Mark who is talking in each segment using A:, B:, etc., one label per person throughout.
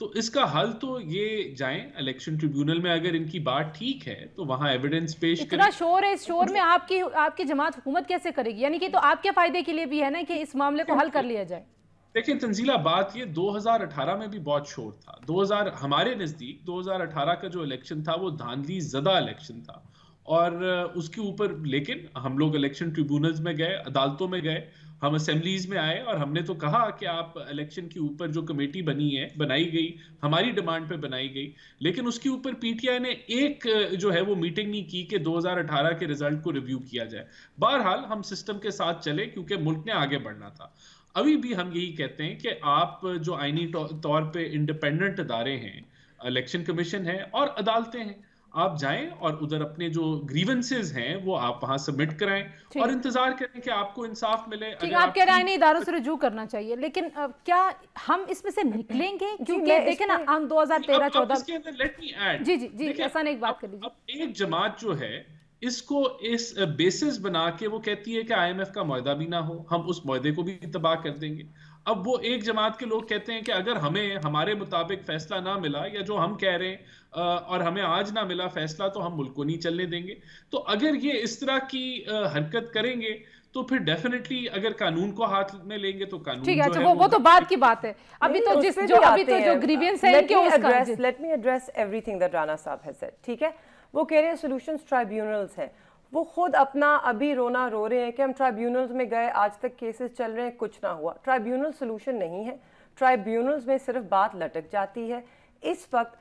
A: تو اس کا حل تو یہ جائیں الیکشن ٹریبیونل میں، اگر ان کی بات ٹھیک ہے تو وہاں ایویڈنس پیش کریں.
B: اتنا شور ہے، اس شور میں آپ کی جماعت حکومت کیسے کرے گی؟ یعنی کہ تو آپ کے فائدے کے لیے بھی ہے نا کہ اس معاملے کو حل کر لیا جائے.
A: دیکھیں تنزیلہ، بات یہ 2018 میں بھی بہت شور تھا. ہمارے نزدیک 2018 کا جو الیکشن تھا وہ دھاندلی زدہ الیکشن تھا، اور اس کے اوپر لیکن ہم لوگ الیکشن ٹریبیونلز میں گئے، عدالتوں میں گئے، ہم اسمبلیز میں آئے، اور ہم نے تو کہا کہ آپ الیکشن کے اوپر جو کمیٹی بنائی گئی ہماری ڈیمانڈ پہ بنائی گئی، لیکن اس کے اوپر پی ٹی آئی نے ایک جو ہے وہ میٹنگ نہیں کی کہ 2018 کے رزلٹ کو ریویو کیا جائے. بہرحال ہم سسٹم کے ساتھ چلے کیونکہ ملک نے آگے بڑھنا تھا. ابھی بھی ہم یہی کہتے ہیں کہ آپ جو آئینی طور پہ انڈیپینڈنٹ ادارے ہیں، الیکشن کمیشن ہے اور عدالتیں ہیں، آپ جائیں اور ادھر اپنے جو گریونسز ہیں وہ آپ وہاں سبمٹ کرائیں اور انتظار کریں کہ آپ کو انصاف ملے.
B: ٹھیک ہے، آپ کہہ رہے ہیں آئینی اداروں سے رجوع کرنا چاہیے، لیکن کیا ہم اس میں سے نکلیں گے؟ کیونکہ دیکھیں نا، ہم 2013-14
A: کے اندر لیٹ می ایڈ،
B: جی ایسا نہیں، ایک بات کر لیجیے.
A: اب ایک جماعت جو ہے اس کو اس بیسس بنا کے وہ کہتی ہے کہ آئی ایم ایف کا معاہدہ بھی نہ ہو، ہم اس معاہدے کو بھی تباہ کر دیں گے. اب وہ ایک جماعت کے لوگ کہتے ہیں کہ اگر ہمارے مطابق فیصلہ نہ ملا، یا جو ہم کہہ رہے ہیں اور ہمیں آج نہ ملا فیصلہ، تو ہم ملک کو نہیں چلنے دیں گے. تو اگر یہ اس طرح کی حرکت کریں گے تو پھر ڈیفینیٹلی اگر قانون کو ہاتھ میں لیں گے تو قانون
B: ٹھیک ہے. اچھا، وہ تو بعد کی بات ہے. ابھی تو جو گریوینس ہے کہ اس کا
C: let me address every thing that Rana صاحب ہیز سیڈ. ٹھیک ہے، وہ کہہ رہے ہیں سولوشنز ٹرائیبیونلز ہیں. وہ خود اپنا ابھی رونا رو رہے ہیں کہ ہم ٹرائیبیونلز میں گئے، آج تک کیسز چل رہے ہیں، کچھ نہ ہوا. ٹرائیبیونل سولوشن نہیں ہے. ٹرائیبیونلز میں صرف بات لٹک جاتی ہے. اس وقت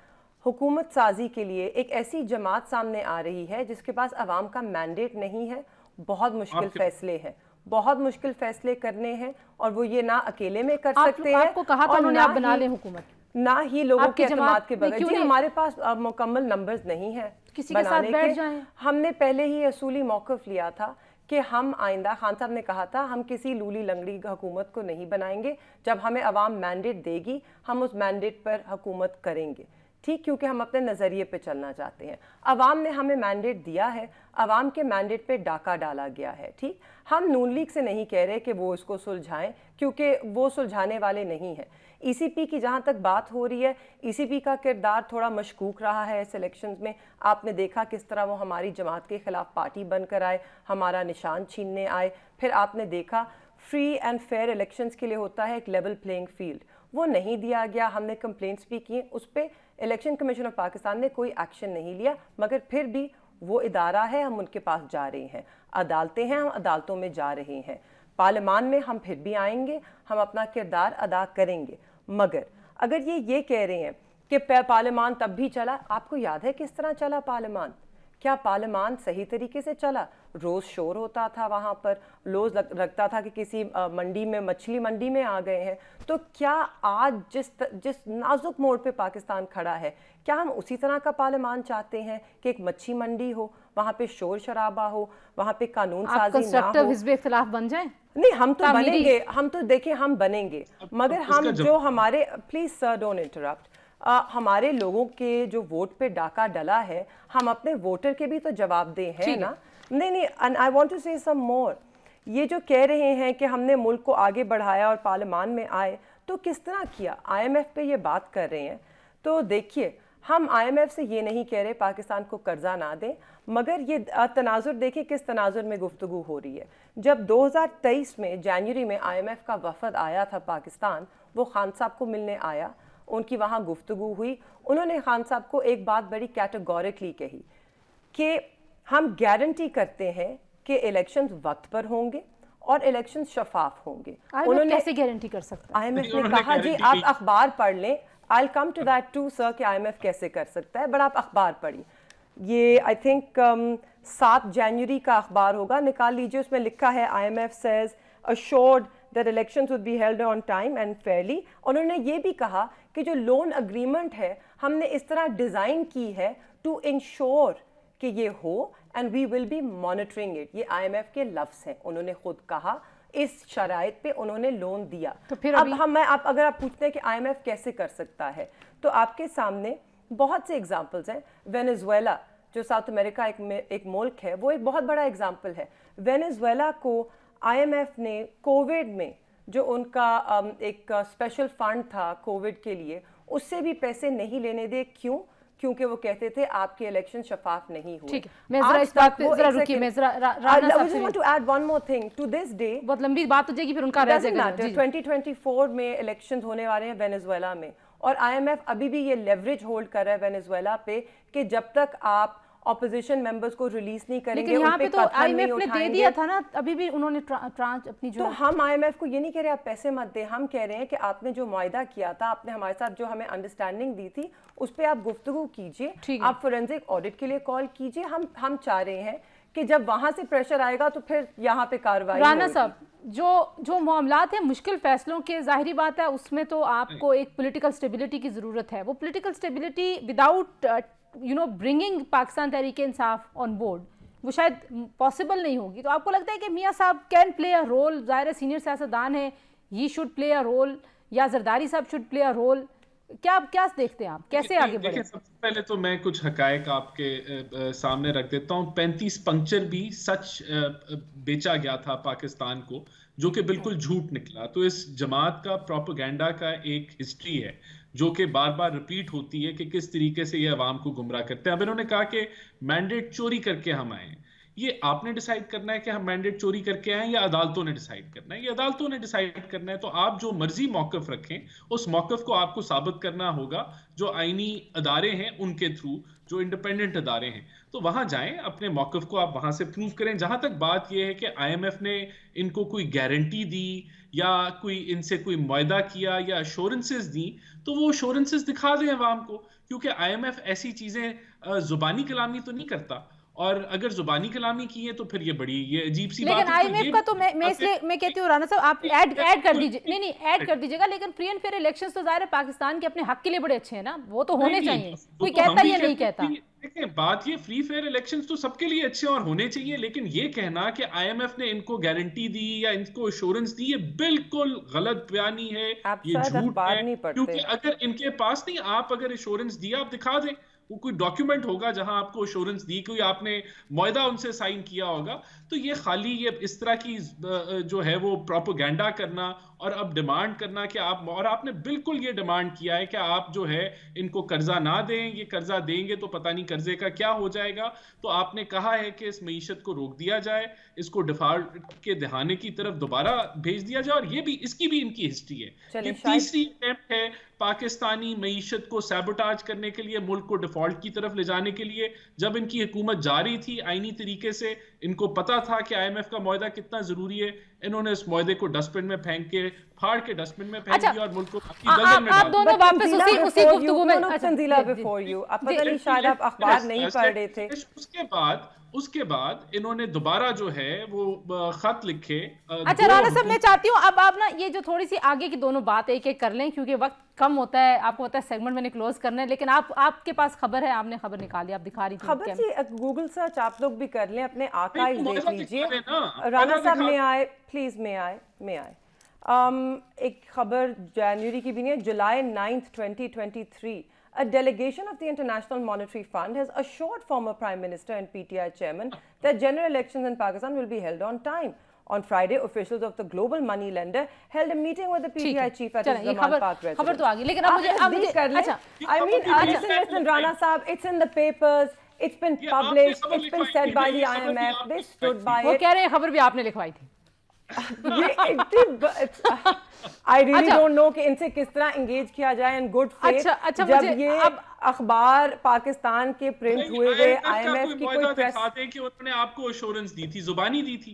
C: حکومت سازی کے لیے ایک ایسی جماعت سامنے آ رہی ہے جس کے پاس عوام کا مینڈیٹ نہیں ہے. بہت مشکل فیصلے ہیں، بہت مشکل فیصلے کرنے ہیں، اور وہ یہ نہ اکیلے میں کر سکتے ہیں.
B: آپ کو کہا تھا انہوں نے آپ بنا لیں حکومت،
C: نہ ہی لوگوں کے اعتماد کے بغیر. جی ہمارے پاس مکمل نمبرز نہیں ہیں
B: کسی کے ساتھ بیٹھ جائیں.
C: ہم نے پہلے ہی اصولی موقف لیا تھا کہ ہم آئندہ، خان صاحب نے کہا تھا، ہم کسی لولی لنگڑی حکومت کو نہیں بنائیں گے. جب ہمیں عوام مینڈیٹ دے گی ہم اس مینڈیٹ پر حکومت کریں گے. ٹھیک، کیونکہ ہم اپنے نظریے پہ چلنا چاہتے ہیں. عوام نے ہمیں مینڈیٹ دیا ہے، عوام کے مینڈیٹ پہ ڈاکہ ڈالا گیا ہے. ٹھیک، ہم نون لیگ سے نہیں کہہ رہے کہ وہ اس کو سلجھائیں، کیونکہ وہ سلجھانے والے نہیں ہیں. ای سی پی کی جہاں تک بات ہو رہی ہے، ای سی پی کا کردار تھوڑا مشکوک رہا ہے اس الیکشنز میں. آپ نے دیکھا کس طرح وہ ہماری جماعت کے خلاف پارٹی بن کر آئے، ہمارا نشان چھیننے آئے. پھر آپ نے دیکھا فری اینڈ فیئر الیکشنز کے لیے ہوتا ہے ایک لیول پلینگ فیلڈ، وہ نہیں دیا گیا. ہم نے کمپلینٹس بھی کی، اس پہ الیکشن کمیشن آف پاکستان نے کوئی ایکشن نہیں لیا. مگر پھر بھی وہ ادارہ ہے، ہم ان کے پاس جا رہے ہیں. عدالتیں ہیں، ہم عدالتوں میں جا رہے ہیں. پارلیمان میں ہم پھر بھی آئیں گے، ہم اپنا کردار ادا کریں گے. مگر اگر یہ کہہ رہے ہیں کہ پارلیمان تب بھی چلا، آپ کو یاد ہے کس طرح چلا پارلیمان؟ کیا پارلیمان صحیح طریقے سے چلا؟ روز شور ہوتا تھا وہاں پر، روز لگتا تھا کہ کسی منڈی میں، مچھلی منڈی میں آ گئے ہیں. تو کیا آج جس نازک موڑ پہ پاکستان کھڑا ہے، کیا ہم اسی طرح کا پارلیمان چاہتے ہیں کہ ایک مچھی منڈی ہو، وہاں پہ شور شرابہ ہو، وہاں پہ قانون سازی نہ ہو؟
B: حزب اختلاف بن جائیں؟
C: نہیں، ہم تو بنیں گے، ہم تو دیکھیں ہم بنیں گے. مگر ہم جو ہمارے، پلیز سر ڈونٹ انٹرپٹ، ہمارے لوگوں کے جو ووٹ پہ ڈاکہ ڈلا ہے، ہم اپنے ووٹر کے بھی تو جواب دہ ہیں نا. نہیں، آئی وانٹ ٹو سے سم مور. یہ جو کہہ رہے ہیں کہ ہم نے ملک کو آگے بڑھایا اور پارلیمان میں آئے، تو کس طرح کیا؟ آئی ایم ایف پہ یہ بات کر رہے ہیں. تو دیکھیے، ہم آئی ایم ایف سے یہ نہیں کہہ رہے پاکستان کو قرضہ نہ دیں، مگر یہ تناظر دیکھیں کس تناظر میں گفتگو ہو رہی ہے. جب 2023 میں جنوری میں آئی ایم ایف کا وفد آیا تھا پاکستان، وہ خان صاحب کو ملنے آیا، ان کی وہاں گفتگو ہوئی. انہوں نے خان صاحب کو ایک بات بڑی کیٹیگورکلی کہی کہ ہم گارنٹی کرتے ہیں کہ الیکشنز وقت پر ہوں گے اور الیکشنز شفاف ہوں گے.
B: انہوں نے کیسے گارنٹی کر سکتا ہے؟
C: آئی ایم ایف نے کہا، جی آپ اخبار پڑھ لیں، I'll come to that too sir کہ آئی ایم ایف کیسے کر سکتا ہے، بٹ آپ اخبار پڑھی. یہ آئی تھنک 7 جنوری کا اخبار ہوگا، نکال لیجیے. اس میں لکھا ہے I M F says assured that elections would be held on time and fairly. انہوں نے یہ بھی کہا کہ جو لون اگریمنٹ ہے ہم نے اس طرح ڈیزائن کی ہے ٹو انشور کہ یہ ہو and we will be monitoring it. یہ آئی ایم ایف کے لفظ ہیں، انہوں نے خود کہا. اس شرائط پہ انہوں نے لون دیا. اب اگر آپ پوچھتے ہیں کہ آئی ایم ایف کیسے کر سکتا ہے، تو آپ کے سامنے بہت سے ایگزامپلز ہیں. وینیزویلا جو ساؤتھ امریکہ ایک ملک ہے، وہ ایک بہت بڑا ایگزامپل ہے. وینیزویلا کو آئی ایم ایف نے کووڈ میں جو ان کا ایک اسپیشل فنڈ تھا کووڈ کے لیے، اس سے بھی پیسے نہیں لینے دے. کیوں؟ کیونکہ وہ کہتے تھے آپ کے الیکشن شفاف نہیں ہوئے.
B: ٹھیک ہے, میں ذرا اس بات پہ ذرا رکیے, میں ذرا رانا صاحب سے
C: want to add one more thing to this day.
B: بہت لمبی بات ہو جائے گی, پھر ان کا رہ جائے گا.
C: 2024 میں الیکشنز ہونے والے ہیں وینیزویلا میں, اور آئی ایم ایف ابھی بھی یہ لیوریج ہولڈ کر رہا ہے وینیزویلا پہ کہ جب تک آپ اپوزیشن ممبرز کو ریلیز نہیں کریں گے,
B: یہاں پہ تو آئی ایم ایف نے دے دیا تھا نا, ابھی بھی انہوں نے ٹرانچ اپنی جو.
C: تو ہم آئی ایم ایف کو یہ نہیں کہہ رہے آپ پیسے مت دیں, ہم کہہ رہے ہیں کہ آپ نے جو معاہدہ کیا تھا, آپ نے ہمارے ساتھ جو ہمیں انڈرسٹینڈنگ دی تھی, اس پہ آپ گفتگو کیجئے, آپ فورینزک آڈٹ کے لیے کال کیجئے. ہم چاہ رہے ہیں کہ جب وہاں سے پریشر آئے گا تو پھر یہاں پہ کارروائی.
B: رانا صاحب, جو معاملات ہیں مشکل فیصلوں کے, ظاہری بات ہے اس میں تو آپ کو ایک پولیٹیکل سٹیبلٹی کی ضرورت ہے. وہ political stability without bringing Pakistan Tehreek Insaf on board وہ شاید پاسبل نہیں ہوگی. تو آپ کو لگتا ہے کہ میاں صاحب کین پلے اے رول, ظاہر سینئر سیاستدان ہیں, یہ شوڈ پلے اے رول, یا زرداری صاحب شوڈ پلے اے رول, کیا دیکھتے ہیں آپ, کیسے آگے بڑھیں؟
A: سب سے پہلے تو میں کچھ حقائق آپ کے سامنے رکھ دیتا ہوں. 35 پنکچر بھی سچ بیچا گیا تھا پاکستان کو, جو کہ بالکل جھوٹ نکلا. تو اس جماعت کا پروپیگنڈا کا ایک ہسٹری ہے جو کہ بار بار ریپیٹ ہوتی ہے کہ کس طریقے سے یہ عوام کو گمراہ کرتے ہیں. اب انہوں نے کہا کہ مینڈیٹ چوری کر کے ہم آئے ہیں. یہ آپ نے ڈیسائیڈ کرنا ہے کہ ہم مینڈیٹ چوری کر کے آئیں, یا عدالتوں نے ڈیسائیڈ کرنا ہے؟ یہ عدالتوں نے ڈیسائیڈ کرنا ہے. تو آپ جو مرضی موقف رکھیں, اس موقف کو آپ کو ثابت کرنا ہوگا جو آئینی ادارے ہیں ان کے تھرو, جو انڈیپینڈنٹ ادارے ہیں. تو وہاں جائیں, اپنے موقف کو آپ وہاں سے پروو کریں. جہاں تک بات یہ ہے کہ آئی ایم ایف نے ان کو کوئی گارنٹی دی یا کوئی ان سے کوئی معاہدہ کیا یا ایشورنسز دی, تو وہ ایشورنسز دکھا دیں عوام کو, کیونکہ آئی ایم ایف ایسی چیزیں زبانی کلامی تو نہیں کرتا. اور اگر زبانی کلامی کی ہے تو پھر یہ بڑی یہ عجیب سی بات ہے.
B: لیکن آئی ایم ایف کا تو میں اس لیے میں کہتی ہوں رانا صاحب آپ ایڈ کر دیجیے, نہیں ایڈ کر دیجیے گا, لیکن فری اینڈ فیئر الیکشنز تو ظاہر ہے پاکستان کے اپنے حق کے لیے بڑے اچھے ہیں نا, وہ تو ہونے چاہیے. کوئی کہتا یا نہیں کہتا,
A: دیکھیں بات یہ فری فیئر الیکشنز تو سب کے لیے اچھے اور ہونے چاہیے, لیکن یہ کہنا کہ آئی ایم ایف نے ان کو گارنٹی دی یا ان کو ایشورنس دی, یہ بالکل غلط بیانی ہے, یہ جھوٹ ہے. کیونکہ اگر ان کے پاس نہیں, آپ اگر ایشورنس دیا آپ دکھا دیں, وہ کوئی ڈاکیومنٹ ہوگا جہاں آپ کو ایشورنس دی, کوئی آپ نے معاہدہ ان سے سائن کیا ہوگا. تو یہ خالی یہ اس طرح کی جو ہے وہ پروپیگنڈا کرنا اور اب ڈیمانڈ کرنا کہ آپ, اور آپ نے بالکل یہ ڈیمانڈ کیا ہے کہ آپ جو ہے ان کو قرضہ نہ دیں, یہ قرضہ دیں گے تو پتہ نہیں قرضے کا کیا ہو جائے گا. تو آپ نے کہا ہے کہ اس معیشت کو روک دیا جائے, اس کو ڈیفالٹ کے دہانے کی طرف دوبارہ بھیج دیا جائے, اور یہ بھی اس کی بھی ان کی ہسٹری ہے. یہ تیسری اٹیمپٹ ہے پاکستانی معیشت کو سیبوٹاج کرنے کے لیے, ملک کو ڈیفالٹ کی طرف لے جانے کے لیے. جب ان کی حکومت جاری تھی آئینی طریقے سے, ان کو پتا تھا کہ آئی ایم ایف کا معاہدہ کتنا ضروری ہے, انہوں نے اس معاہدے کو ڈسٹ بن میں پھینک کے, پھاڑ کے ڈسٹ بن میں پھینک دیا اور ملک کو اپنی دلدل میں ڈال دیا.
B: آپ دونوں واپس اسی گفتگو میں,
C: تنزیلہ بفور یو, اب پتہ نہیں شاید آپ اخبار نہیں پڑھ رہے تھے.
A: اس کے بعد انہوں نے دوبارہ جو ہے وہ خط لکھے.
B: اچھا رانا صاحب میں چاہتی ہوں اب آپ نا یہ جو تھوڑی سی آگے کی دونوں بات ایک ایک کر لیں, کیونکہ وقت کم ہوتا ہے, آپ کو پتا ہے سیگمنٹ میں نے کلوز کرنا ہے, لیکن آپ کے پاس خبر ہے, آپ نے خبر نکالی, آپ دکھا رہی تھی
C: خبر جی, گوگل سرچ آپ لوگ بھی کر لیں, اپنے آرکائیو دیکھ لیجئے. رانا صاحب میں آئے پلیز, میں آئے ایک خبر جنوری کی بھی نہیں ہے, جولائی 9 2023. A delegation of the International Monetary Fund has assured former Prime Minister and PTI chairman that general elections in Pakistan will be held on time. On Friday, officials of the global money lender held a meeting with the PTI chief at his Zaman Park residence.
B: خبر تو آگئی, لیکن اب مجھے
C: I mean, listen, Rana Saab, it's in the papers, it's been published, it's been said by the IMF, they stood by it.
B: وہ کہہ رہے ہیں خبر بھی آپ نے لکھوائی تھی.
C: I really don't know کہ ان سے کس طرح انگیج کیا جائے in good faith. جب یہ اخبار پاکستان کے پرنٹ ہوئے گئے, آئی ایم ایف کی کوئی پریس
A: دکھاتے کہ انہوں نے آپ کو ایشورنس دی تھی, زبانی دی تھی,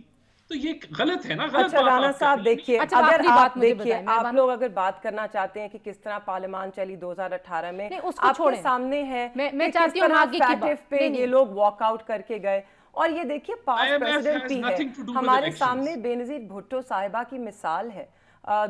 A: تو یہ غلط ہے نا.
C: اچھا رانا صاحب دیکھیے, اگر آپ دیکھیے, آپ لوگ اگر بات کرنا چاہتے ہیں کہ کس طرح پارلیمان چلی 2018 میں, آپ کے سامنے ہے
B: میں چاہتی ہوں آگے کی بات
C: پہ یہ لوگ واک آؤٹ کر کے گئے. اور یہ دیکھیے پاسٹ پریزیڈنٹ بھی ہے ہمارے سامنے, بے نظیر بھٹو صاحبہ کی مثال ہے.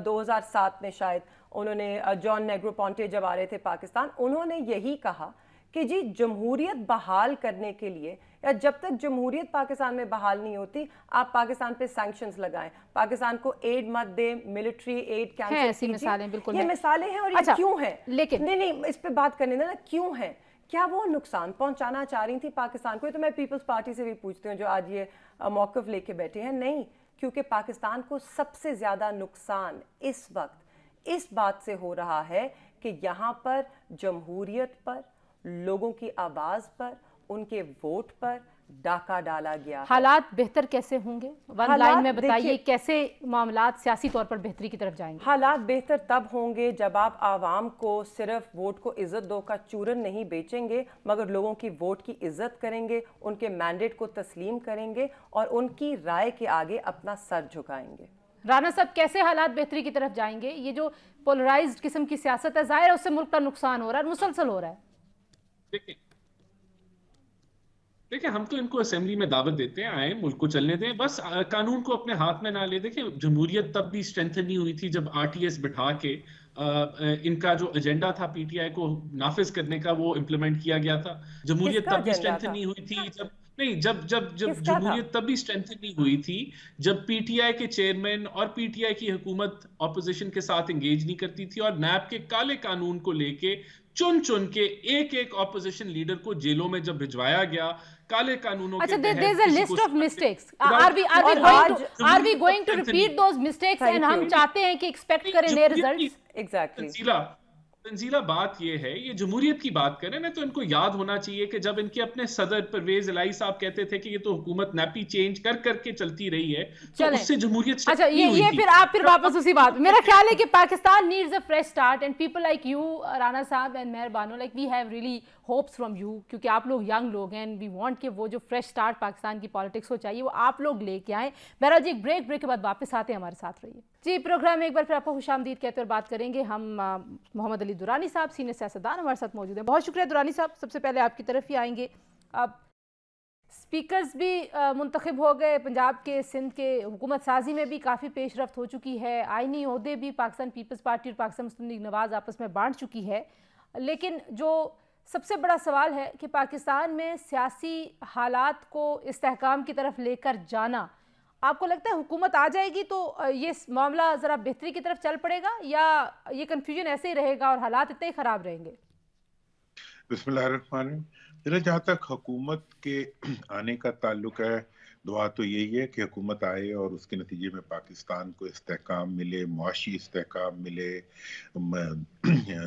C: 2007 میں شاید انہوں نے, جان نیگرو پونٹے جب آ رہے تھے پاکستان, انہوں نے یہی کہا کہ جی جمہوریت بحال کرنے کے لیے, یا جب تک جمہوریت پاکستان میں بحال نہیں ہوتی, آپ پاکستان پہ سینکشنز لگائیں, پاکستان کو ایڈ مت دیں, ملٹری ایڈ کینسل کیجئے. یہ مثالیں ہیں, اور یہ کیوں ہیں, لیکن نہیں اس پہ بات کرنے نا, کیوں ہیں, کیا وہ نقصان پہنچانا چاہ رہی تھی پاکستان کو؟ یہ تو میں پیپلز پارٹی سے بھی پوچھتی ہوں جو آج یہ موقف لے کے بیٹھے ہیں. نہیں, کیونکہ پاکستان کو سب سے زیادہ نقصان اس وقت اس بات سے ہو رہا ہے کہ یہاں پر جمہوریت پر، لوگوں کی آواز پر، ان کے ووٹ پر ڈاکہ ڈالا گیا ہے۔
B: حالات بہتر کیسے ہوں گے؟ ون لائن میں بتائیے کیسے معاملات سیاسی طور پر بہتری کی طرف جائیں گے؟
C: حالات بہتر تب ہوں گے جب آپ عوام کو صرف ووٹ کو عزت دو کا چورن نہیں بیچیں گے، مگر لوگوں کی ووٹ کی عزت کریں گے، ان کے مینڈیٹ کو تسلیم کریں گے اور ان کی رائے کے آگے اپنا سر جھکائیں گے۔
B: رانا صاحب کیسے حالات بہتری کی طرف جائیں گے؟ یہ جو پولرائزڈ قسم کی سیاست ہے، ظاہر ہے اس سے ملک کا نقصان ہو رہا ہے، مسلسل ہو رہا ہے۔
A: دیکھیں ہم تو ان کو اسمبلی میں دعوت دیتے ہیں، آئیں ملک کو چلنے دیں، بس قانون کو اپنے ہاتھ میں نہ لے۔ دیکھیں جمہوریت تب بھی اسٹرینتھن نہیں ہوئی تھی جب RTS بٹھا کے ان کا جو ایجنڈا تھا PTI کو نافذ کرنے کا وہ امپلیمنٹ کیا گیا تھا۔ جمہوریت تب بھی اسٹرینتھن نہیں ہوئی تھی جب جمہوریت تب بھی اسٹرینتھن نہیں ہوئی تھی جب PTI کے چیئرمین اور PTI کی حکومت اپوزیشن کے ساتھ انگیج نہیں کرتی تھی اور نیب کے کالے قانون کو لے کے چن کے ایک اپوزیشن لیڈر کو جیلوں میں جب بھجوایا گیا کالے قانونوں کے تحت۔
B: There's a list of mistakes. Are we going to repeat those mistakes and ہم چاہتے ہیں کہ ایکسپیکٹ کریں نئے ریزلٹس؟
A: تنزیلہ بات یہ ہے، یہ جمہوریت کی بات کریں نا تو ان کو یاد ہونا چاہیے کہ جب ان کے اپنے صدر پرویز الہی صاحب کہتے تھے کہ یہ تو حکومت نیپی چینج کر کے چلتی رہی ہے تو اس سے جمہوریت
B: اچھا یہ پھر آپ واپس اسی بات، میرا خیال ہے کہ Pakistan needs a fresh start and people like you Rana sahib and Mehar Bano like we have really hopes from you, کیونکہ آپ لوگ ینگ لوگ ہیں اینڈ وی وانٹ کہ وہ جو فریش سٹارٹ پاکستان کی پالیٹکس کو چاہیے وہ آپ لوگ لے کے آئیں۔ بہرحال جی ایک بریک کے بعد واپس آتے ہیں، ہمارے ساتھ رہیے جی۔ پروگرام میں ایک بار پھر آپ کو خوش آمدید کہتے اور بات کریں گے ہم محمد علی درانی صاحب، سینئر سیاستدان ہمارے ساتھ موجود ہیں۔ بہت شکریہ درانی صاحب، سب سے پہلے آپ کی طرف ہی آئیں گے۔ اب اسپیکرز بھی منتخب ہو گئے پنجاب کے، سندھ کے، حکومت سازی میں بھی کافی پیش رفت ہو چکی ہے، آئینی عہدے بھی پاکستان پیپلز پارٹی اور پاکستان مسلم لیگ نواز آپس میں بانٹ چکی ہے، لیکن جو سب سے بڑا سوال ہے کہ پاکستان میں سیاسی حالات کو استحکام کی طرف لے کر جانا، آپ کو لگتا ہے حکومت آ جائے گی تو یہ معاملہ ذرا بہتری کی طرف چل پڑے گا یا یہ کنفیوژن ایسے ہی رہے گا اور حالات اتنے ہی خراب رہیں گے؟
D: بسم اللہ الرحمن الرحیم۔ جہاں تک حکومت کے آنے کا تعلق ہے، دعا تو یہی ہے کہ حکومت آئے اور اس کے نتیجے میں پاکستان کو استحکام ملے، معاشی استحکام ملے،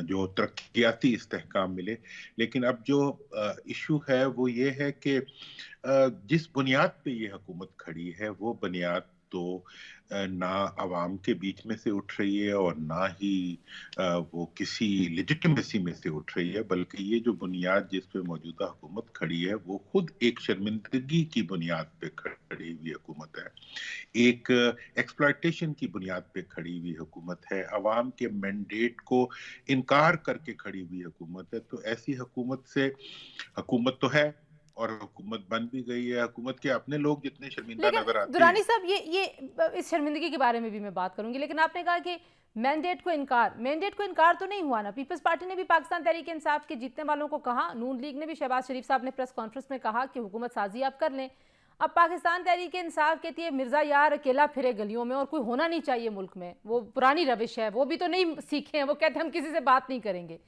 D: جو ترقیاتی استحکام ملے۔ لیکن اب جو ایشو ہے وہ یہ ہے کہ جس بنیاد پہ یہ حکومت کھڑی ہے وہ بنیاد تو نہ عوام کے بیچ میں سے اٹھ رہی ہے اور نہ ہی وہ کسی لیجٹمیسی میں سے اٹھ رہی ہے، بلکہ یہ جو بنیاد جس پہ موجودہ حکومت کھڑی ہے وہ خود ایک شرمندگی کی بنیاد پہ کھڑی ہوئی حکومت ہے، ایک ایکسپلائٹیشن کی بنیاد پہ کھڑی ہوئی حکومت ہے، عوام کے مینڈیٹ کو انکار کر کے کھڑی ہوئی حکومت ہے۔ تو ایسی حکومت سے، حکومت تو ہے اور حکومت بن بھی گئی ہے، حکومت کے اپنے لوگ جتنے شرمندہ نظر آتے ہیں۔
B: درانی صاحب یہ اس شرمندگی کے بارے میں بھی میں بات کروں گی، لیکن آپ نے کہا کہ مینڈیٹ کو انکار تو نہیں ہوا نا۔ پیپلز پارٹی نے بھی پاکستان تحریک انصاف کے جیتنے والوں کو کہا، نون لیگ نے بھی، شہباز شریف صاحب نے پریس کانفرنس میں کہا کہ حکومت سازی آپ کر لیں۔ اب پاکستان تحریک انصاف کہتی ہے مرزا یار اکیلا پھرے گلیوں میں اور کوئی ہونا نہیں چاہیے ملک میں، وہ پرانی روش ہے، وہ بھی تو نہیں سیکھے ہیں، وہ کہتے ہیں ہم کسی سے بات نہیں کریں گے۔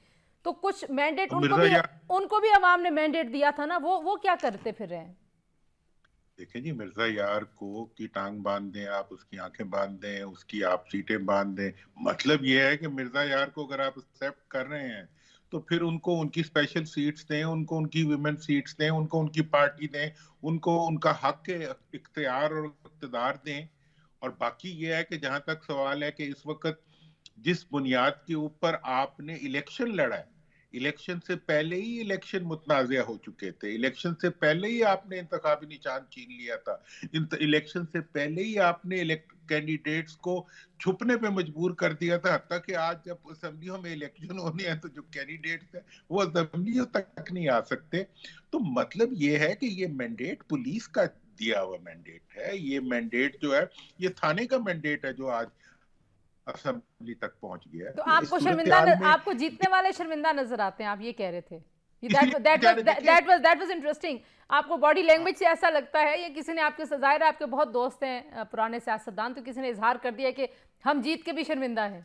B: تو کچھ مینڈیٹ ان کو بھی عوام نے مینڈیٹ دیا تھا نا، وہ کیا کرتے پھر رہے ہیں؟
D: دیکھیں جی، مرزا یار کو کی ٹانگ باندھ دیں آپ، اس کی آنکھیں باندھ دیں، اس کی آپ سیٹیں باندھ دیں، مطلب یہ ہے کہ مرزا یار کو اگر آپ ایکسیپٹ کر رہے ہیں تو پھر ان کو ان کی اسپیشل سیٹس دیں، ان کو ان کی ویمن سیٹس دیں، ان کو ان کی پارٹی دیں، ان کو ان کا حق اختیار اور اقتدار دیں۔ اور باقی یہ ہے کہ جہاں تک سوال ہے کہ اس وقت جس بنیاد کے اوپر آپ نے الیکشن لڑا ہے، الیکشن سے پہلے ہی الیکشن متنازع ہو چکے تھے، الیکشن سے پہلے ہی آپ نے انتخابی نشان چھین لیا تھا، الیکشن سے پہلے ہی آپ نے کینڈیڈیٹس کو چھپنے پہ مجبور کر دیا تھا، حتیٰ کہ آج جب اسمبلیوں میں الیکشن ہونے ہیں تو جو کینڈیڈیٹس ہیں وہ اسمبلیوں تک نہیں آ سکتے۔ تو مطلب یہ ہے کہ یہ مینڈیٹ پولیس کا دیا ہوا مینڈیٹ ہے، یہ مینڈیٹ جو ہے یہ تھانے کا مینڈیٹ ہے جو آج اسمبلی تک پہنچ گیا ہے۔
B: تو آپ کو شرمندہ، آپ کو جیتنے والے شرمندہ نظر آتے ہیں، آپ یہ کہہ رہے تھے؟ That was interesting. آپ کو باڈی لینگویج سے ایسا لگتا ہے یا کسی نے آپ کے، ظاہر ہے آپ کے بہت دوست ہیں پرانے سیاستدان، تو کسی نے اظہار کر دیا کہ ہم جیت کے بھی شرمندہ ہیں؟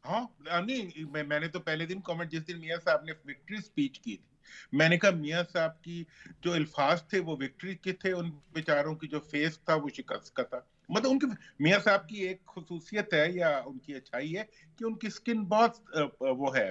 D: ہاں نہیں، میں نے تو پہلے دن کامنٹ، جس دن میاں صاحب نے وکٹری سپیچ کی تھی، میں نے کہا میاں صاحب کی جو الفاظ تھے وہ وکٹری کے تھے، ان بیچاروں کی جو فیس تھا وہ شکست کا تھا۔ مطلب ان کی، میاں صاحب کی ایک خصوصیت ہے یا ان کی اچھائی ہے کہ ان کی سکن بہت وہ ہے،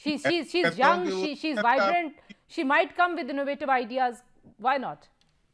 B: she's young, she's vibrant, she might come with innovative ideas. Why not?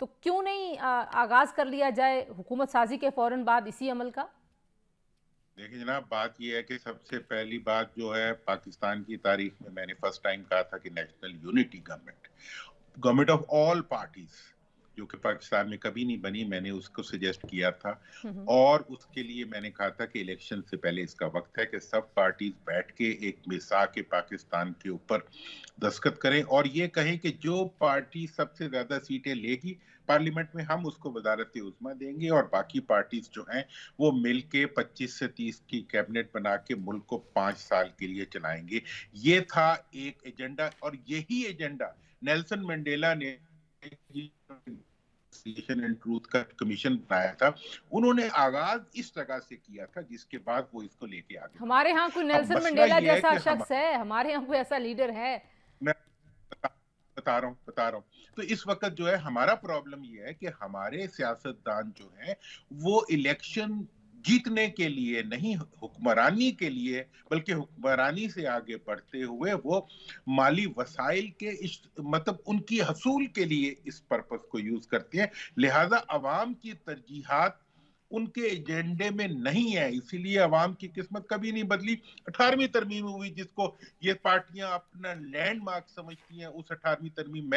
B: تو کیوں نہیں آغاز کر لیا جائے حکومت سازی کے فوراً بعد اسی عمل کا؟
D: دیکھیں جناب، بات یہ ہے کہ سب سے پہلی بات جو ہے پاکستان کی تاریخ میں نے فرسٹ ٹائم کہا تھا کہ national unity government of all parties, جو کہ پاکستان میں کبھی نہیں بنی، میں نے اس کو سجیسٹ کیا تھا، اور اس کے لیے میں نے کہا تھا کہ الیکشن سے پہلے اس کا وقت ہے کہ سب پارٹیز بیٹھ کے ایک میثاق پاکستان کے اوپر دستخط کریں اور یہ کہیں کہ جو پارٹی سب سے زیادہ سیٹیں لے گی پارلیمنٹ میں ہم اس کو وزارت عظمیٰ دیں گے، اور باقی پارٹیز جو ہیں وہ مل کے 25 سے 30 کی کیبنٹ بنا کے ملک کو 5 سال کے لیے چلائیں گے۔ یہ تھا ایک ایجنڈا، اور یہی ایجنڈا نیلسن منڈیلا نے ٹروتھ کا کمیشن بنایا تھا، انہوں نے آغاز اس جگہ سے کیا تھا جس کے بعد وہ اس کو لے کے آگے۔
B: ہمارے ہاں کوئی نیلسن منڈیلا جیسا شخص ہے؟ ہمارے ہاں کوئی ایسا لیڈر ہے؟
D: میں بتا رہا ہوں تو اس وقت جو ہے ہمارا پرابلم یہ ہے کہ ہمارے سیاستدان جو ہیں وہ الیکشن جیتنے کے لیے نہیں، حکمرانی کے لیے، بلکہ حکمرانی سے آگے بڑھتے ہوئے وہ مالی وسائل کے مطلب ان کی حصول کے لیے اس پرپس کو یوز کرتے ہیں، لہذا عوام کی ترجیحات ان کے ایجنڈے میں نہیں ہے، اسی لیے عوام کی قسمت کبھی نہیں بدلی۔ 18ویں ترمیم ہوئی جس کو یہ پارٹیاں اپنا لینڈ مارک سمجھتی ہیں، اس 18ویں ترمیم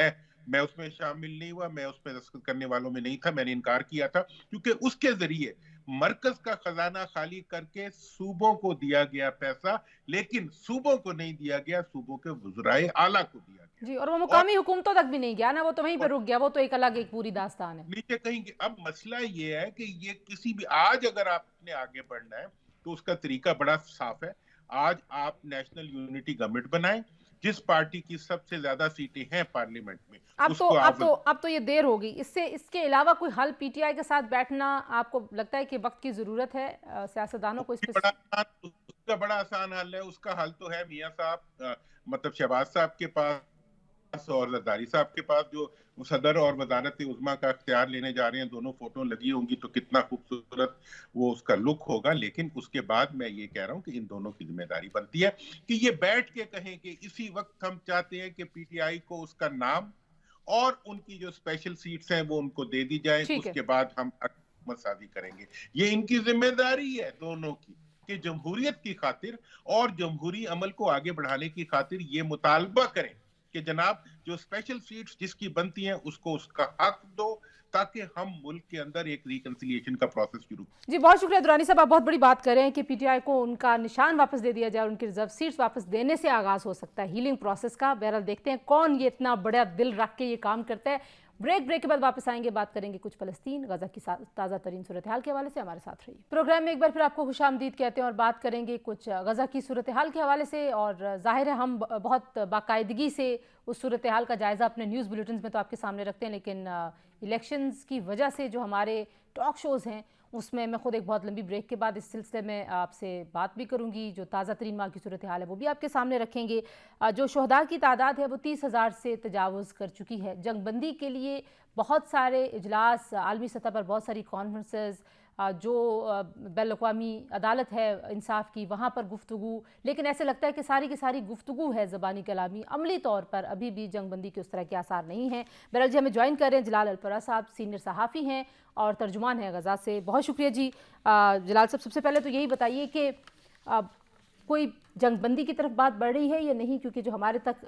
D: میں اس میں شامل نہیں ہوا، میں اس میں دستخط کرنے والوں میں نہیں تھا، میں نے انکار کیا تھا، کیونکہ اس کے ذریعے مرکز کا خزانہ خالی کر کے صوبوں کو دیا گیا پیسہ، لیکن صوبوں کو نہیں دیا گیا، صوبوں کے وزرائے اعلیٰ کو دیا گیا
B: جی، اور وہ مقامی حکومتوں تک بھی نہیں گیا نا، وہ تو وہیں پہ رک گیا، وہ تو ایک الگ ایک پوری داستان ہے۔
D: نیچے کہیں گے۔ اب مسئلہ یہ ہے کہ یہ کسی بھی، آج اگر آپ نے آگے بڑھنا ہے تو اس کا طریقہ بڑا صاف ہے، آج آپ نیشنل یونٹی گورنمنٹ بنائیں، جس پارٹی کی سب سے زیادہ سیٹیں ہیں پارلیمنٹ میں اس کو
B: اب تو یہ دیر ہوگی، اس کے علاوہ کوئی حل پی ٹی آئی کے ساتھ بیٹھنا آپ کو لگتا ہے کہ وقت کی ضرورت ہے سیاستدانوں کو اس پہ؟
D: اس کا بڑا آسان حل ہے، اس کا حل تو ہے میاں صاحب، مطلب شہباز صاحب کے پاس اور زرداری صاحب کے پاس، جو صدر اور وزارت عظمیٰ کا اختیار لینے جا رہے ہیں، دونوں فوٹو لگی ہوں گی تو کتنا خوبصورت وہ اس کا لک ہوگا۔ لیکن اس کے بعد میں یہ کہہ رہا ہوں کہ ان دونوں کی ذمہ داری بنتی ہے کہ یہ بیٹھ کے کہیں کہ اسی وقت ہم چاہتے ہیں کہ پی ٹی آئی کو اس کا نام اور ان کی جو اسپیشل سیٹس ہیں وہ ان کو دے دی جائیں، اس کے بعد ہم حکومت سازی کریں گے۔ یہ ان کی ذمہ داری ہے دونوں کی کہ جمہوریت کی خاطر اور جمہوری عمل کو آگے بڑھانے کی خاطر یہ مطالبہ کریں کہ جناب جو اسپیشل سیٹس جس کی بنتی ہیں اس کو اس کا حق دو، تاکہ ہم ملک کے اندر ایک ریکنسیلیشن کا پروسیس شروع۔
B: جی بہت شکریہ درانی صاحب، آپ بہت بڑی بات کر رہے ہیں کہ پی ٹی آئی کو ان کا نشان واپس دے دیا جائے اور ان کی ریزرو سیٹس واپس دینے سے آغاز ہو سکتا ہے ہیلنگ پروسیس کا۔ بہرحال دیکھتے ہیں کون یہ اتنا بڑا دل رکھ کے یہ کام کرتا ہے۔ بریک کے بعد واپس آئیں گے، بات کریں گے کچھ فلسطین غزہ کی تازہ ترین صورتحال کے حوالے سے، ہمارے ساتھ رہیے۔ پروگرام میں ایک بار پھر آپ کو خوش آمدید کہتے ہیں اور بات کریں گے کچھ غزہ کی صورتحال کے حوالے سے، اور ظاہر ہے ہم بہت باقاعدگی سے اس صورتحال کا جائزہ اپنے نیوز بلیٹنز میں تو آپ کے سامنے رکھتے ہیں، لیکن الیکشنز کی وجہ سے جو ہمارے ٹاک شوز ہیں اس میں خود ایک بہت لمبی بریک کے بعد اس سلسلے میں آپ سے بات بھی کروں گی، جو تازہ ترین وہاں کی صورتحال ہے وہ بھی آپ کے سامنے رکھیں گے۔ جو شہداء کی تعداد ہے وہ 30,000 سے تجاوز کر چکی ہے۔ جنگ بندی کے لیے بہت سارے اجلاس، عالمی سطح پر بہت ساری کانفرنسز، جو بین الاقوامی عدالت ہے انصاف کی، وہاں پر گفتگو، لیکن ایسے لگتا ہے کہ ساری کی ساری گفتگو ہے زبانی کلامی، عملی طور پر ابھی بھی جنگ بندی کے اس طرح کے آثار نہیں ہیں۔ بہرحال جی ہمیں جوائن کر رہے ہیں جلال الپرہ صاحب، سینئر صحافی ہیں اور ترجمان ہیں غزہ سے۔ بہت شکریہ جی جلال صاحب۔ سب سے پہلے تو یہی بتائیے کہ کوئی جنگ بندی کی طرف بات بڑھ رہی ہے یا نہیں، کیونکہ جو ہمارے تک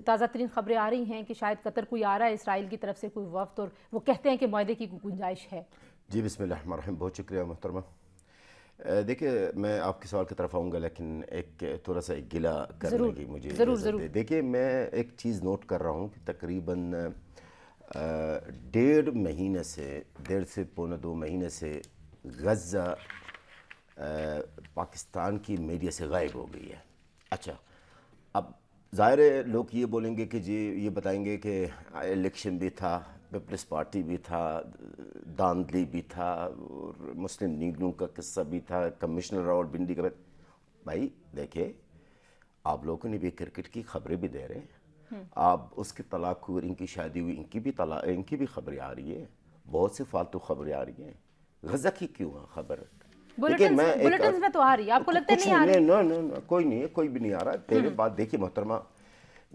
B: تازہ ترین خبریں آ رہی ہیں کہ شاید قطر کوئی آ رہا ہے اسرائیل کی طرف سے کوئی وفد، اور وہ کہتے ہیں کہ معاہدے کی گنجائش ہے۔
E: جی بسم اللہ الرحمن الرحیم، بہت شکریہ محترمہ۔ دیکھیے میں آپ کے سوال کی طرف آؤں گا، لیکن ایک تھوڑا سا ایک گلہ کرنے کی مجھے اجازت دے۔ دیکھیے میں ایک چیز نوٹ کر رہا ہوں کہ تقریباً 1.5 مہینے سے 1.5 سے پونے 2 مہینے سے غزہ پاکستان کی میڈیا سے غائب ہو گئی ہے۔ اچھا، اب ظاہر ہے لوگ یہ بولیں گے کہ جی یہ بتائیں گے کہ الیکشن بھی تھا، پیپلز پارٹی بھی تھا، داندلی بھی تھا، اور مسلم لیگوں کا قصہ بھی تھا، کمشنر راول بنڈی کا بھی۔ بھائی دیکھیں، آپ لوگوں نے بھی کرکٹ کی خبریں بھی دے رہے ہیں، آپ اس کے طلاق ہوئی، ان کی شادی ہوئی، ان کی بھی خبریں آ رہی ہیں، بہت سے فالتو خبریں آ رہی ہیں۔ غزہ کی کیوں ہے خبر؟
B: بلیٹنز میں تو آ رہی ہے، آپ کو لگتا ہے نہیں آ رہی؟
E: نہیں، کوئی نہیں ہے، کوئی بھی نہیں آ رہا۔ پہلے بات دیکھیے محترمہ،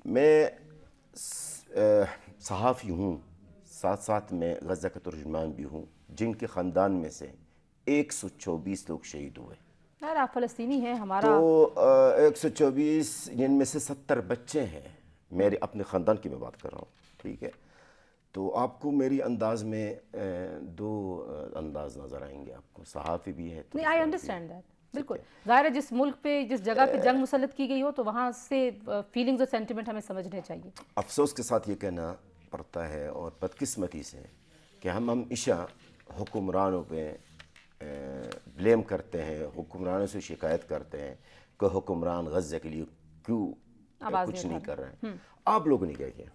E: میں صحافی ہوں، ساتھ ساتھ میں غزہ کا ترجمان بھی ہوں، جن کے خاندان میں سے 124 لوگ شہید ہوئے.
B: یار آپ فلسطینی ہیں، ہمارا
E: تو 124 جن میں سے 70 بچے ہیں. میرے اپنے خاندان کی میں بات کر رہا ہوں، ٹھیک ہے. تو آپ کو میری انداز میں دو انداز نظر آئیں گے. آپ کو صحافی بھی ہے.
B: نہیں، آئی انڈرسٹینڈ دیٹ. بالکل ظاہر ہے جس ملک پہ جس جگہ پہ جنگ مسلط کی گئی ہو تو وہاں سے فیلنگز اور سینٹیمنٹ ہمیں سمجھنے چاہیے.
E: افسوس کے ساتھ یہ کہنا پڑتا ہے اور بدقسمتی سے کہ ہم ہمیشہ حکمرانوں پہ بلیم کرتے ہیں، حکمرانوں سے شکایت کرتے ہیں کہ حکمران غزہ کے لیے کیوں کچھ نہیں کر رہے ہیں. آپ لوگ نہیں کہہ گئے،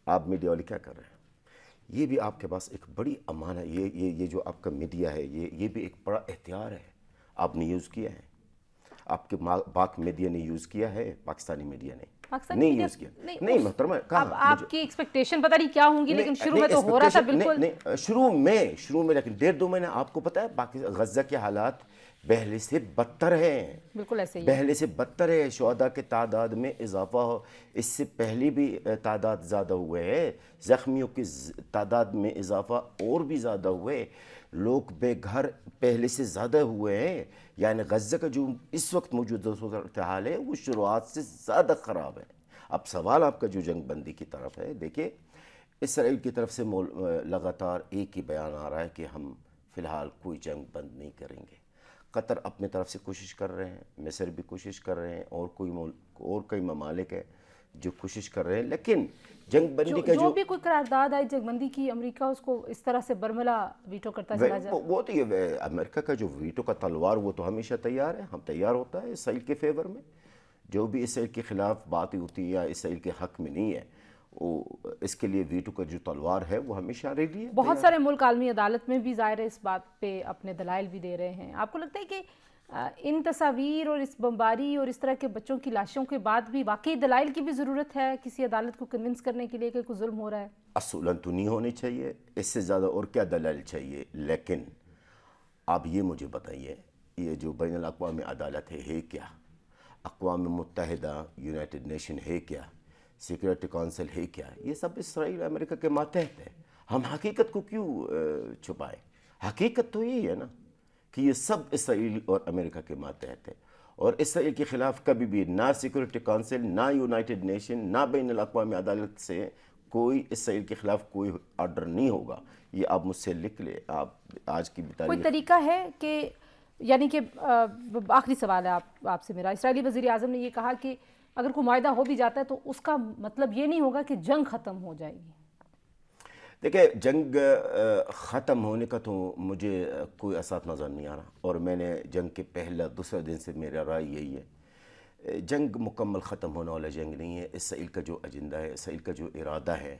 E: آپ میڈیا والے کیا کر رہے ہیں؟ یہ بھی آپ کے پاس ایک بڑی امانت، یہ جو آپ کا میڈیا ہے یہ بھی ایک بڑا اختیار ہے. آپ نے یوز کیا ہے، آپ کے پاک میڈیا نے یوز کیا ہے، پاکستانی میڈیا نے نہیں یوز کیا. نہیں محترمہ،
B: اب آپ کی ایکسپیکٹیشن پتہ نہیں کیا ہوں گی، لیکن شروع میں تو ہو رہا تھا. بالکل
E: نہیں، شروع میں لیکن 1.5-2 مہینے آپ کو پتہ ہے غزہ کے حالات پہلے سے بدتر ہیں.
B: بالکل ایسے ہی
E: پہلے سے بدتر ہے. شہداء کے تعداد میں اضافہ ہو، اس سے پہلے بھی تعداد زیادہ ہوئے ہیں. زخمیوں کی تعداد میں اضافہ اور بھی زیادہ ہوئے. لوگ بے گھر پہلے سے زیادہ ہوئے ہیں. یعنی غزہ کا جو اس وقت موجودہ صورتحال ہے وہ شروعات سے زیادہ خراب ہے. اب سوال آپ کا جو جنگ بندی کی طرف ہے، دیکھیں اسرائیل کی طرف سے لگاتار ایک ہی بیان آ رہا ہے کہ ہم فی الحال کوئی جنگ بند نہیں کریں گے. قطر اپنے طرف سے کوشش کر رہے ہیں، مصر بھی کوشش کر رہے ہیں، اور کئی ممالک ہیں جو کوشش کر رہے ہیں. لیکن جنگ بندی کا
B: جو بھی کوئی قرارداد آئی جنگ بندی کی، امریکہ اس کو اس طرح سے برملا ویٹو کرتا چلا جائے.
E: وہ تو یہ امریکہ کا جو ویٹو کا تلوار وہ تو ہمیشہ تیار ہے. ہم تیار ہوتا ہے اسرائیل کے فیور میں. جو بھی اسرائیل کے خلاف بات ہوتی ہے یا اسرائیل کے حق میں نہیں ہے، وہ اس کے لیے ویٹو کا جو تلوار ہے وہ ہمیشہ ریڈی ہے.
B: بہت سارے ملک عالمی عدالت میں بھی ظاہر ہے اس بات پہ اپنے دلائل بھی دے رہے ہیں. آپ کو لگتا ہے کہ ان تصاویر اور اس بمباری اور اس طرح کے بچوں کی لاشوں کے بعد بھی واقعی دلائل کی بھی ضرورت ہے کسی عدالت کو کنونس کرنے کے لیے کہ کوئی ظلم ہو رہا ہے؟
E: اصولاً تو نہیں ہونی چاہیے، اس سے زیادہ اور کیا دلائل چاہیے. لیکن آپ یہ مجھے بتائیے، یہ جو بین الاقوامی عدالت ہے کیا؟ اقوام متحدہ، یونائٹڈ نیشن ہے کیا؟ سیکورٹی کونسل ہے کیا؟ یہ سب اسرائیل امریکہ کے ماتحت ہے. ہم حقیقت کو کیوں چھپائے؟ حقیقت تو یہی ہے نا کہ یہ سب اسرائیل اور امریکہ کے ماتحت ہے. اور اسرائیل کے خلاف کبھی بھی نہ سیکورٹی کونسل، نہ یونائٹڈ نیشن، نہ بین الاقوامی عدالت سے کوئی اسرائیل کے خلاف کوئی آرڈر نہیں ہوگا. یہ آپ مجھ سے لکھ لیں. آپ آج کی
B: کوئی طریقہ ہے کہ یعنی کہ آخری سوال ہے آپ سے میرا. اسرائیلی وزیر اعظم نے یہ کہا کہ اگر کوئی معاہدہ ہو بھی جاتا ہے تو اس کا مطلب یہ نہیں ہوگا کہ جنگ ختم ہو جائے گی.
E: دیکھیں، جنگ ختم ہونے کا تو مجھے کوئی اثر نظر نہیں آ رہا. اور میں نے جنگ کے پہلا دوسرا دن سے میرا رائے یہی ہے، جنگ مکمل ختم ہونے والا جنگ نہیں ہے. اسرائیل کا جو ایجنڈا ہے، اسرائیل کا جو ارادہ ہے،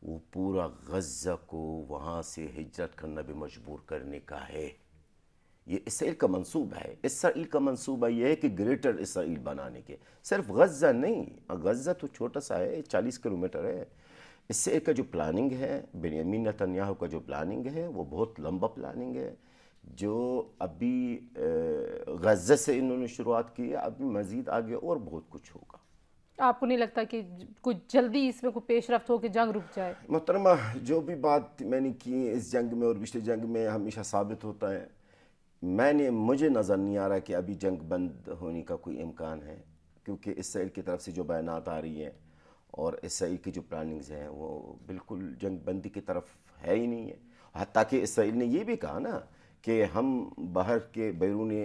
E: وہ پورا غزہ کو وہاں سے ہجرت کرنا بھی مجبور کرنے کا ہے. یہ اسرائیل کا منصوبہ ہے. اسرائیل کا منصوبہ یہ ہے کہ گریٹر اسرائیل بنانے کے. صرف غزہ نہیں، غزہ تو چھوٹا سا ہے، 40 کلومیٹر ہے. اسرائیل کا جو پلاننگ ہے، بنیامین نتنیاہو کا جو پلاننگ ہے، وہ بہت لمبا پلاننگ ہے جو ابھی غزہ سے انہوں نے شروعات کی ہے. ابھی مزید آگے اور بہت کچھ ہوگا.
B: آپ کو نہیں لگتا کہ کچھ جلدی اس میں کوئی پیش رفت ہو کہ جنگ رک جائے؟
E: محترمہ، جو بھی بات میں نے کی اس جنگ میں اور پچھلے جنگ میں ہمیشہ ثابت ہوتا ہے. مجھے نظر نہیں آ رہا کہ ابھی جنگ بند ہونے کا کوئی امکان ہے، کیونکہ اسرائیل کی طرف سے جو بیانات آ رہی ہیں اور اسرائیل کی جو پلاننگز ہیں وہ بالکل جنگ بندی کی طرف ہے ہی نہیں ہے. حتیٰ کہ اسرائیل نے یہ بھی کہا نا کہ ہم باہر کے بیرونی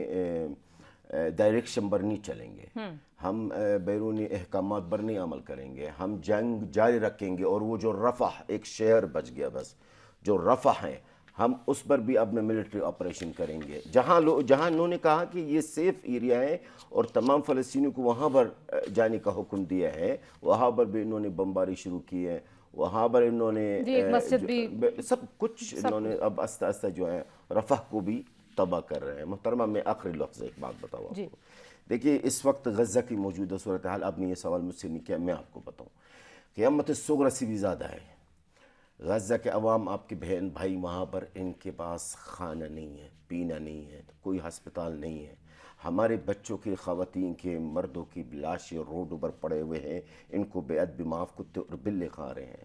E: ڈائریکشن پر نہیں چلیں گے، ہم بیرونی احکامات پر نہیں عمل کریں گے، ہم جنگ جاری رکھیں گے. اور وہ جو رفح ایک شہر بچ گیا، بس جو رفح ہے، ہم اس پر بھی اب میں ملٹری آپریشن کریں گے. جہاں انہوں نے کہا کہ یہ سیف ایریا ہے اور تمام فلسطینیوں کو وہاں پر جانے کا حکم دیا ہے، وہاں پر بھی انہوں نے بمباری شروع کی ہے. وہاں پر انہوں نے
B: مسجد بھی
E: سب کچھ انہوں نے اب آہستہ آہستہ جو ہے رفح کو بھی تباہ کر رہے ہیں. محترمہ، میں آخری لفظ ایک بات بتاؤں آپ کو. دیکھیے، اس وقت غزہ کی موجودہ صورتحال، آپ نے یہ سوال مجھ سے نہیں کیا، میں آپ کو بتاؤں، قیامت الصغری سے بھی زیادہ ہے. غزہ کے عوام، آپ کے بہن بھائی وہاں پر، ان کے پاس کھانا نہیں ہے، پینا نہیں ہے، کوئی ہسپتال نہیں ہے. ہمارے بچوں کے، خواتین کے، مردوں کی لاشیں روڈوں پر پڑے ہوئے ہیں. ان کو بے ادبی معاف کتے اور بلے کھا رہے ہیں.